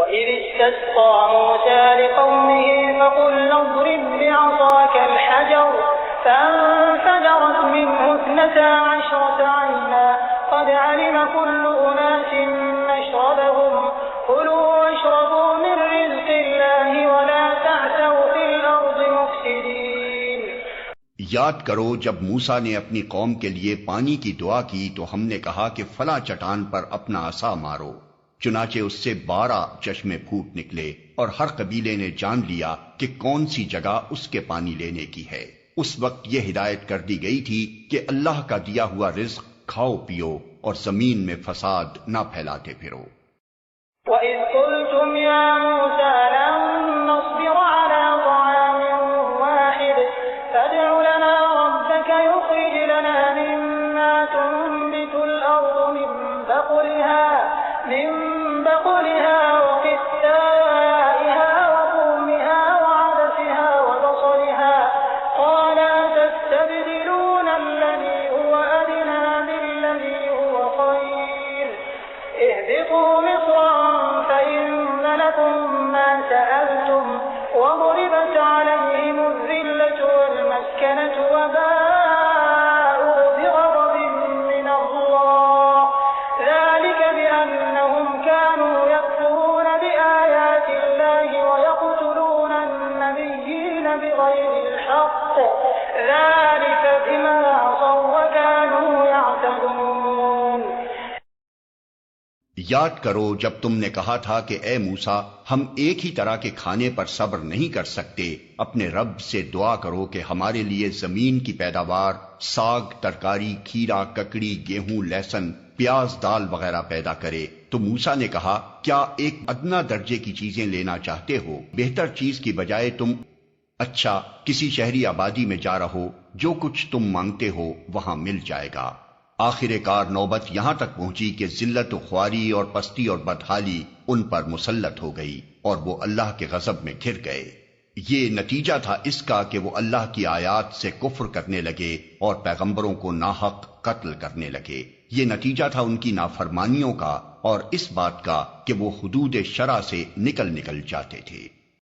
وإذ استسقى موسى لقومه فقل اضرب بعصاك الحجر فانفجرت منه 12 عينا قد علم كل أناس مشربهم كلوا واشربوا من رزق الله ولا تعثوا في الأرض مفسدين۔ یاد کرو جب موسیٰ نے اپنی قوم کے لیے پانی کی دعا کی تو ہم نے کہا کہ فلاں چٹان پر اپنا عصا مارو، چنانچہ اس سے 12 چشمے پھوٹ نکلے، اور ہر قبیلے نے جان لیا کہ کون سی جگہ اس کے پانی لینے کی ہے۔ اس وقت یہ ہدایت کر دی گئی تھی کہ اللہ کا دیا ہوا رزق کھاؤ پیو اور زمین میں فساد نہ پھیلاتے پھرو۔ وَإِذْ قُلْتُمْ يَا مُوسَى لَن نَّصْبِرَ عَلَىٰ طَعَامٍ وَاحِدٍ فَادْعُ لَنَا رَبَّكَ يُخْرِجْ لَنَا مِمَّا تُنبِتُ الْأَرْضُ مِن بَقْلِهَا وَقِثَّائِهَا وَفُومِهَا وَعَدَسِهَا وَبَصَلِهَا قَالَ أَتَسْتَبْدِلُونَ الَّذِي هُوَ أَدْنَىٰ بِالَّذِي هُوَ خَيْرٌ اهْبِطُوا مِصْرًا فَإِنَّ لَكُم مَّا سَأَلْتُمْ وَضُرِبَتْ عَلَيْهِمُ الذِّلَّةُ وَالْمَسْكَنَةُ وَبَاءُوا بِغَضَبٍ مِّنَ اللَّهِ ذَلِكَ بِأَنَّهُمْ كَانُوا يَكْفُرُونَ بِآيَاتِ اللَّهِ وَيَقْتُلُونَ النَّبِيِّينَ بِغَيْرِ الْحَقِّ ذَلِكَ بِمَا عَصَوا وَّكَانُوا يَعْتَدُونَ۔ یاد کرو جب تم نے کہا تھا کہ اے موسیٰ ہم ایک ہی طرح کے کھانے پر صبر نہیں کر سکتے، اپنے رب سے دعا کرو کہ ہمارے لیے زمین کی پیداوار، ساگ، ترکاری، کھیرا، ککڑی، گیہوں، لہسن، پیاز، دال وغیرہ پیدا کرے۔ تو موسیٰ نے کہا کیا ایک ادنا درجے کی چیزیں لینا چاہتے ہو؟ بہتر چیز کی بجائے تم اچھا کسی شہری آبادی میں جا رہو، جو کچھ تم مانگتے ہو وہاں مل جائے گا۔ آخر کار نوبت یہاں تک پہنچی کہ ذلت و خواری اور پستی اور بدحالی ان پر مسلط ہو گئی اور وہ اللہ کے غضب میں گھر گئے۔ یہ نتیجہ تھا اس کا کہ وہ اللہ کی آیات سے کفر کرنے لگے اور پیغمبروں کو ناحق قتل کرنے لگے۔ یہ نتیجہ تھا ان کی نافرمانیوں کا اور اس بات کا کہ وہ حدود شرع سے نکل جاتے تھے۔